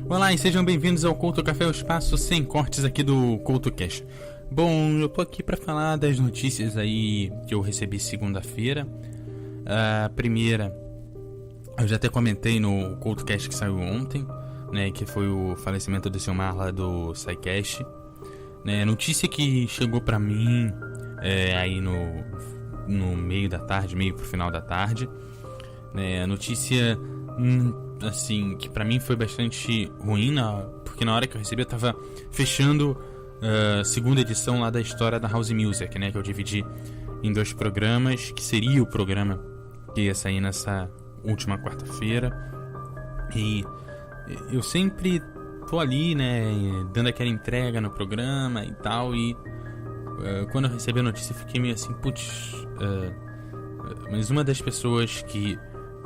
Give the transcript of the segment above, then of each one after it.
Olá e sejam bem-vindos ao Couto Café, o espaço sem cortes aqui do CoutoCast. Bom, eu tô aqui pra falar das notícias aí que eu recebi segunda-feira. A primeira, eu já até comentei no CoutoCast que saiu ontem, né, que foi o falecimento do Silmar lá do SciCast. Né, notícia que chegou pra mim aí no meio da tarde, meio pro final da tarde. Né, notícia assim, que pra mim foi bastante ruim, porque na hora que eu recebi eu tava fechando a segunda edição lá da história da House Music, né, que eu dividi em 2 programas, que seria o programa que ia sair nessa última quarta-feira. E eu sempre tô ali, né, dando aquela entrega no programa e tal, e quando eu recebi a notícia eu fiquei meio assim, mas uma das pessoas que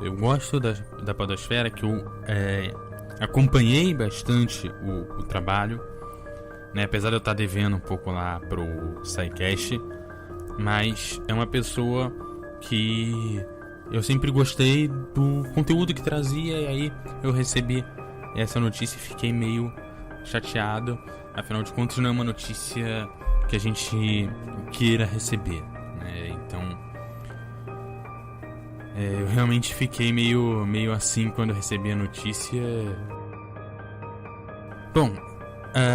eu gosto da podosfera, que eu acompanhei bastante o trabalho, né, apesar de eu estar devendo um pouco lá pro SciCast, mas é uma pessoa que eu sempre gostei do conteúdo que trazia, e aí eu recebi essa notícia e fiquei meio chateado. Afinal de contas, não é uma notícia que a gente queira receber, né? Então eu realmente fiquei meio assim quando recebi a notícia. Bom,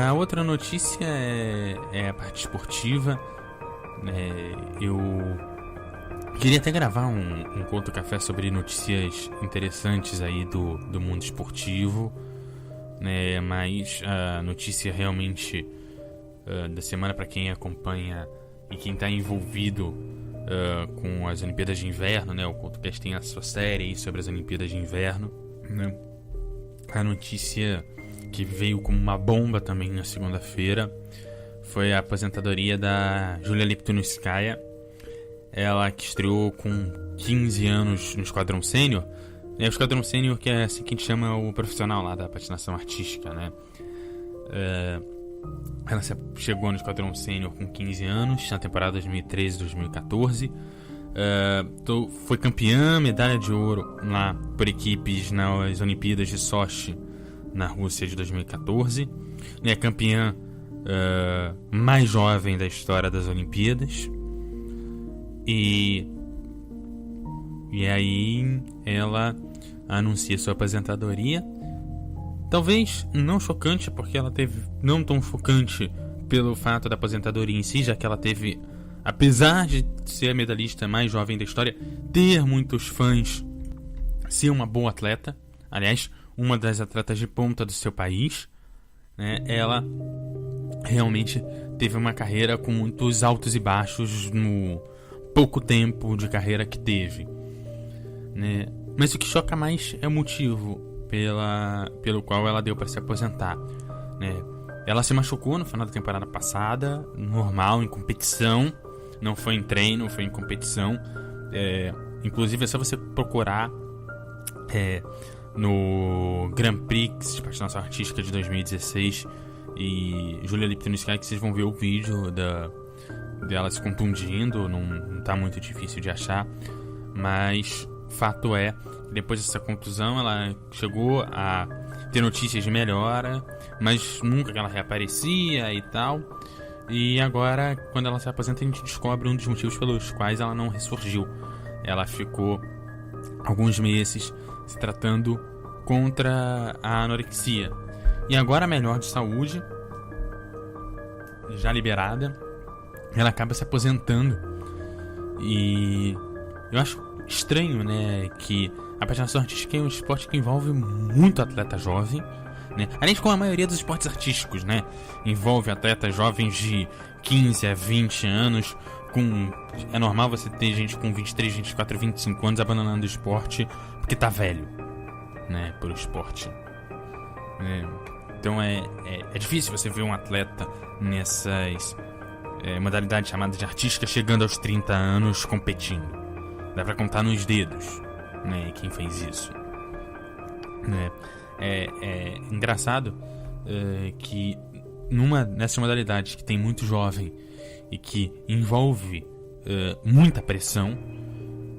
a outra notícia é a parte esportiva. Eu queria até gravar um Couto Café sobre notícias interessantes aí do mundo esportivo, né? Mas a notícia realmente da semana, para quem acompanha e quem está envolvido com as Olimpíadas de Inverno, né? O CoutoCast tem a sua série aí sobre as Olimpíadas de Inverno, né? A notícia que veio como uma bomba também na segunda-feira foi a aposentadoria da Julia Liptonskaya. Ela que estreou com 15 anos no Esquadrão Sênior. O Esquadrão Sênior, que é assim que a gente chama o profissional lá da patinação artística, né? Ela chegou no Esquadrão Sênior com 15 anos, na temporada 2013-2014. Foi campeã, medalha de ouro lá por equipes nas Olimpíadas de Sochi, na Rússia, de 2014. É campeã mais jovem da história das Olimpíadas. E aí ela anuncia sua aposentadoria. Talvez não chocante, porque ela teve... Não tão chocante pelo fato da aposentadoria em si, já que ela teve, apesar de ser a medalhista mais jovem da história, ter muitos fãs, ser uma boa atleta. Aliás, uma das atletas de ponta do seu país, né? Ela realmente teve uma carreira com muitos altos e baixos no pouco tempo de carreira que teve, né? Mas o que choca mais é o motivo pelo qual ela deu para se aposentar, né? Ela se machucou no final da temporada passada, normal, em competição. Não foi em treino, foi em competição. Inclusive é só você procurar no Grand Prix de patinação artística de 2016 e Julia Liptonskaya, que vocês vão ver o vídeo dela se contundindo. Não tá muito difícil de achar, mas fato é que depois dessa contusão ela chegou a ter notícias de melhora, mas nunca que ela reaparecia e tal. E agora, quando ela se aposenta, a gente descobre um dos motivos pelos quais ela não ressurgiu. Ela ficou alguns meses se tratando contra a anorexia. E agora, melhor de saúde, já liberada, ela acaba se aposentando. E eu acho estranho, né, que a patinação artística é um esporte que envolve muito atleta jovem, né? Aliás, como a maioria dos esportes artísticos, né, envolve atletas jovens de 15 a 20 anos. É normal você ter gente com 23, 24, 25 anos abandonando o esporte porque tá velho, né, por esporte. Então é difícil você ver um atleta nessas modalidades chamadas de artística chegando aos 30 anos competindo. Dá pra contar nos dedos, né, quem fez isso, né? É engraçado que nessa modalidade que tem muito jovem e que envolve muita pressão,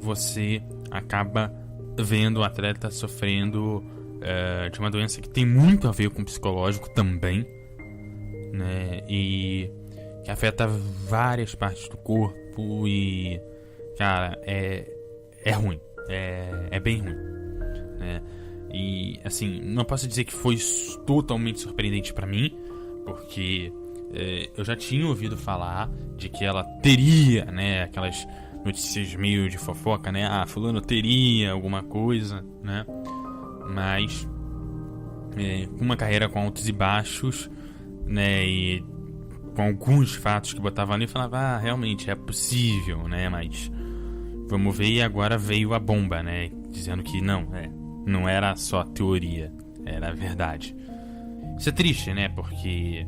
você acaba vendo o atleta sofrendo de uma doença que tem muito a ver com o psicológico também, né? E que afeta várias partes do corpo e, cara, é ruim. É bem ruim, né? E, assim, não posso dizer que foi totalmente surpreendente pra mim, porque eu já tinha ouvido falar de que ela teria, né, aquelas notícias meio de fofoca, né? Ah, fulano teria alguma coisa, né? Mas com uma carreira com altos e baixos, né? E com alguns fatos que botava ali, eu falava, realmente é possível, né? Mas vamos ver, e agora veio a bomba, né? Dizendo que não era só teoria, era verdade. Isso é triste, né? Porque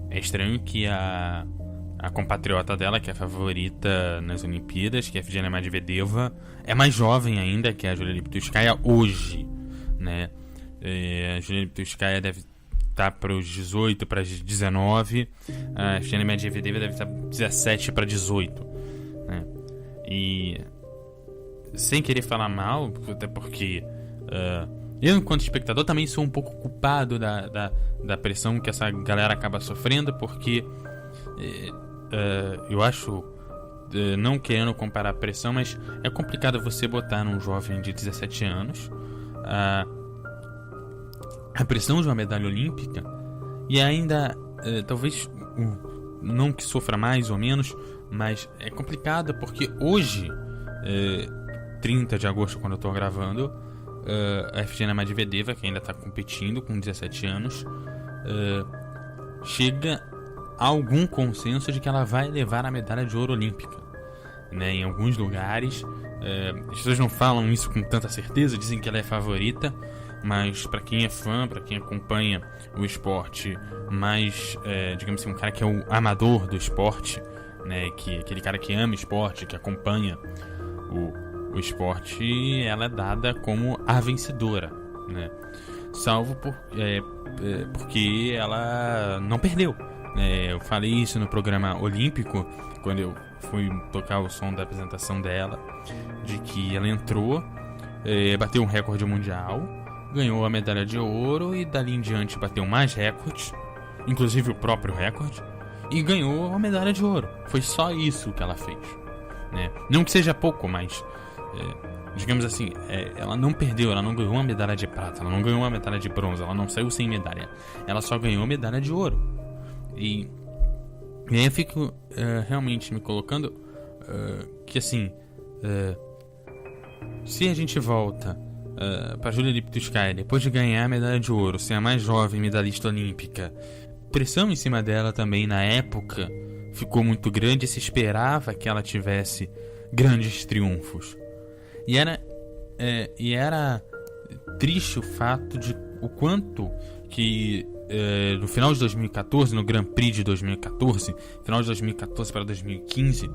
é estranho que a compatriota dela, que é a favorita nas Olimpíadas, que é a Evgenia Medvedeva, é mais jovem ainda que a Julia Liptovskaya hoje, né? A Julia Liptovskaya deve estar para os 18, para 19, a Evgenia Medvedeva deve estar 17 para 18, né? E sem querer falar mal, até porque eu, enquanto espectador, também sou um pouco culpado da pressão que essa galera acaba sofrendo, porque eu acho, não querendo comparar a pressão, mas é complicado você botar num jovem de 17 anos a pressão de uma medalha olímpica e ainda, talvez, não que sofra mais ou menos, mas é complicado porque hoje, 30 de agosto, quando eu tô gravando, a Evgenia Medvedeva, que ainda está competindo com 17 anos, chega a algum consenso de que ela vai levar a medalha de ouro olímpica, né? Em alguns lugares, as pessoas não falam isso com tanta certeza, dizem que ela é favorita, mas para quem é fã, para quem acompanha o esporte, mais, digamos assim, um cara que é o amador do esporte, né? Aquele cara que ama esporte, que acompanha o esporte, ela é dada como a vencedora, né? Salvo porque ela não perdeu, né? Eu falei isso no programa olímpico, quando eu fui tocar o som da apresentação dela, de que ela entrou, bateu um recorde mundial, ganhou a medalha de ouro e dali em diante bateu mais recordes, inclusive o próprio recorde, e ganhou a medalha de ouro. Foi só isso que ela fez, né? Não que seja pouco, mas digamos assim, ela não perdeu, ela não ganhou uma medalha de prata, ela não ganhou uma medalha de bronze, ela não saiu sem medalha, ela só ganhou medalha de ouro. E aí eu fico realmente me colocando que, assim, se a gente volta para Julia Liptovskaya depois de ganhar a medalha de ouro, ser a mais jovem medalhista olímpica, pressão em cima dela também na época ficou muito grande, se esperava que ela tivesse grandes triunfos. E era triste o fato de o quanto que no final de 2014, no Grand Prix de 2014, final de 2014 para 2015,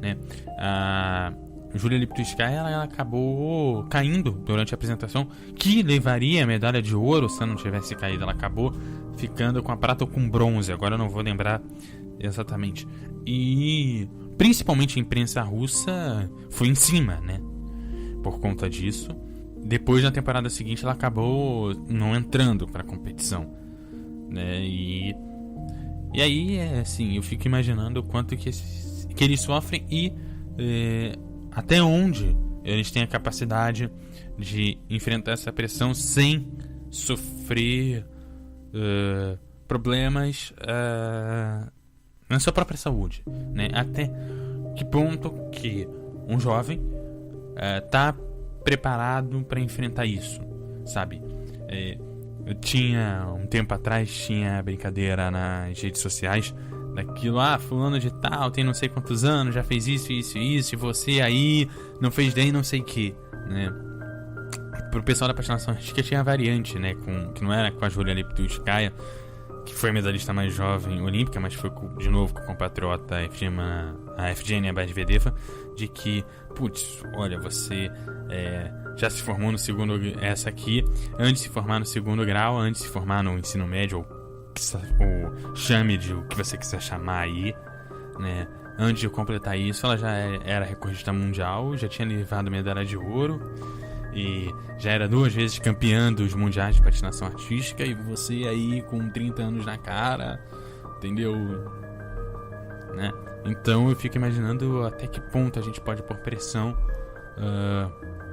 né, a Julia Liptovskaya ela acabou caindo durante a apresentação, que levaria a medalha de ouro se ela não tivesse caído. Ela acabou ficando com a prata ou com bronze, agora eu não vou lembrar exatamente. E principalmente a imprensa russa foi em cima, né, por conta disso. Depois, na temporada seguinte, ela acabou não entrando para a competição, né? E aí, assim, eu fico imaginando o quanto que eles sofrem e até onde eles têm a capacidade de enfrentar essa pressão sem sofrer problemas na sua própria saúde, né? Até que ponto que um jovem tá preparado para enfrentar isso, sabe? Eu tinha, um tempo atrás, tinha brincadeira nas redes sociais daquilo, fulano de tal, tem não sei quantos anos, já fez isso, e você aí não fez nem não sei o que, né? Pro pessoal da patinação artística tinha a variante, né? Que não era com a Julia Liptovskaya, que foi a medalhista mais jovem olímpica, mas foi de novo com a compatriota a Evgenia Medvedeva, de que, putz, olha, você já se formou no segundo, essa aqui, antes de se formar no segundo grau, antes de se formar no ensino médio, ou chame de o que você quiser chamar aí, né? Antes de completar isso, ela já era recordista mundial, já tinha levado medalha de ouro, e já era 2 vezes campeã dos mundiais de patinação artística, e você aí com 30 anos na cara, entendeu? Né? Então eu fico imaginando até que ponto a gente pode pôr pressão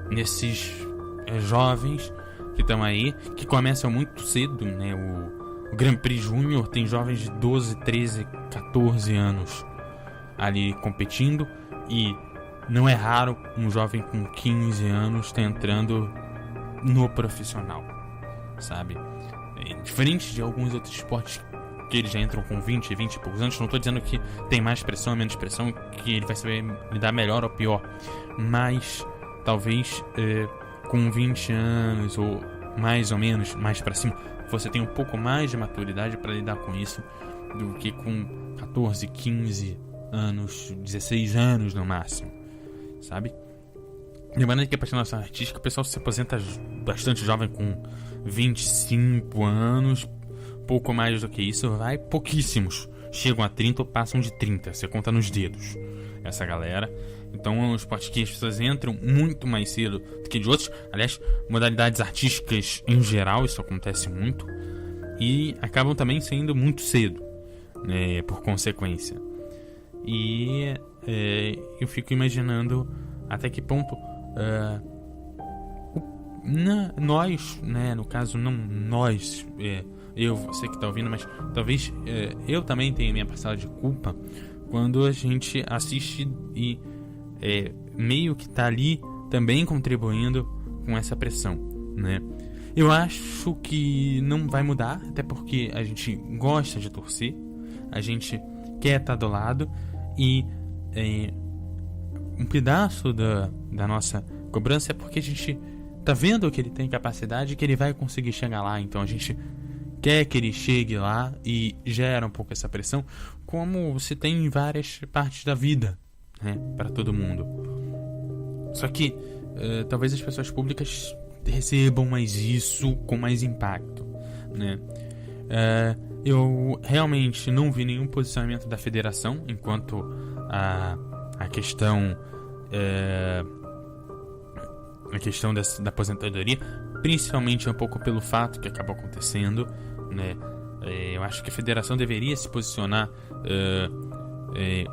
nesses jovens que estão aí, que começam muito cedo, né? O Grand Prix Júnior tem jovens de 12, 13, 14 anos ali competindo, e não é raro um jovem com 15 anos tá entrando no profissional, sabe? Diferente de alguns outros esportes que eles já entram com 20 e poucos anos. Não tô dizendo que tem mais pressão ou menos pressão, que ele vai saber lidar melhor ou pior, mas talvez com 20 anos ou mais ou menos, mais pra cima, você tem um pouco mais de maturidade para lidar com isso do que com 14, 15 anos, 16 anos no máximo, sabe? Lembrando que a patinação artística, o pessoal se aposenta bastante jovem, com 25 anos, pouco mais do que isso, pouquíssimos chegam a 30 ou passam de 30, você conta nos dedos essa galera. Então é um esporte que as pessoas entram muito mais cedo do que de outros. Aliás, modalidades artísticas em geral, isso acontece muito, e acabam também saindo muito cedo, né, por consequência. E eu fico imaginando até que ponto nós, né, no caso não nós, você que está ouvindo, mas talvez eu também tenha minha parcela de culpa quando a gente assiste e meio que tá ali também contribuindo com essa pressão, né? Eu acho que não vai mudar, até porque a gente gosta de torcer, a gente quer estar do lado, e um pedaço da nossa cobrança é porque a gente tá vendo que ele tem capacidade, que ele vai conseguir chegar lá. Então a gente quer que ele chegue lá e gera um pouco essa pressão, como se tem em várias partes da vida, né, para todo mundo. Só que talvez as pessoas públicas recebam mais isso com mais impacto, né? Eu realmente não vi nenhum posicionamento da federação enquanto a questão da aposentadoria, principalmente um pouco pelo fato que acabou acontecendo, né? Eu acho que a federação deveria se posicionar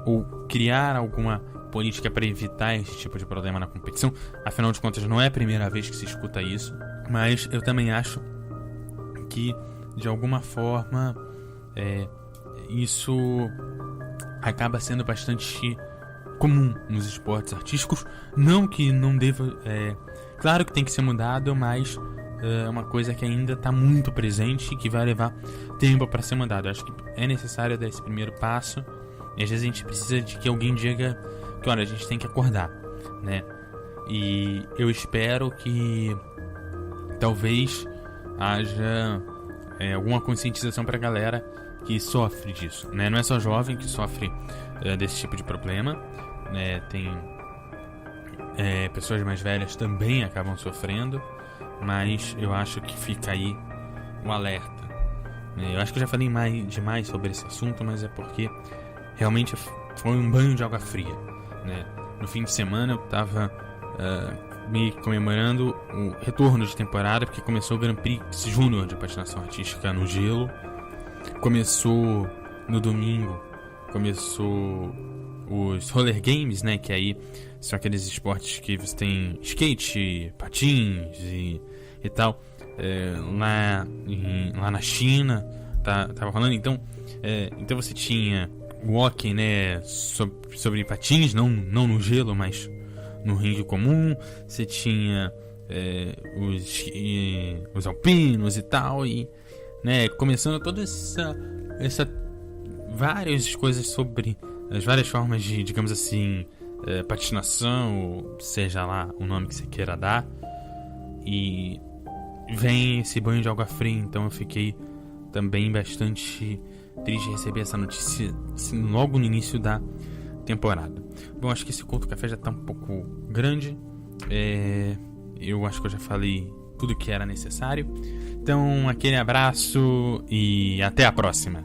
ou criar alguma política para evitar esse tipo de problema na competição. Afinal de contas, não é a primeira vez que se escuta isso, mas eu também acho que de alguma forma isso acaba sendo bastante comum nos esportes artísticos. Não que não deva, claro que tem que ser mudado, mas é uma coisa que ainda está muito presente e que vai levar tempo para ser mudado. Eu acho que é necessário dar esse primeiro passo, e às vezes a gente precisa de que alguém diga que, olha, a gente tem que acordar, né? E eu espero que talvez haja alguma conscientização para a galera que sofre disso, né? Não é só jovem que sofre desse tipo de problema, né? Tem pessoas mais velhas também acabam sofrendo, mas eu acho que fica aí um alerta, né? Eu acho que eu já falei demais sobre esse assunto, mas é porque realmente foi um banho de água fria, né? No fim de semana eu tava me comemorando o retorno de temporada, porque começou o Grand Prix Júnior de patinação artística no gelo. Começou no domingo, começou os roller games, né? Que aí são aqueles esportes que você tem skate, patins e tal. Lá na China tava rolando. Então você tinha o hockey, né? Sobre patins, não no gelo, mas no ringue comum. Você tinha os alpinos e tal, e, né, começando toda essa várias coisas sobre as várias formas de, digamos assim, patinação, ou seja lá o nome que você queira dar, e vem esse banho de água fria. Então eu fiquei também bastante triste de receber essa notícia assim, logo no início da temporada. Bom, acho que esse Couto Café já tá um pouco grande. Eu acho que eu já falei tudo que era necessário. Então, aquele abraço e até a próxima.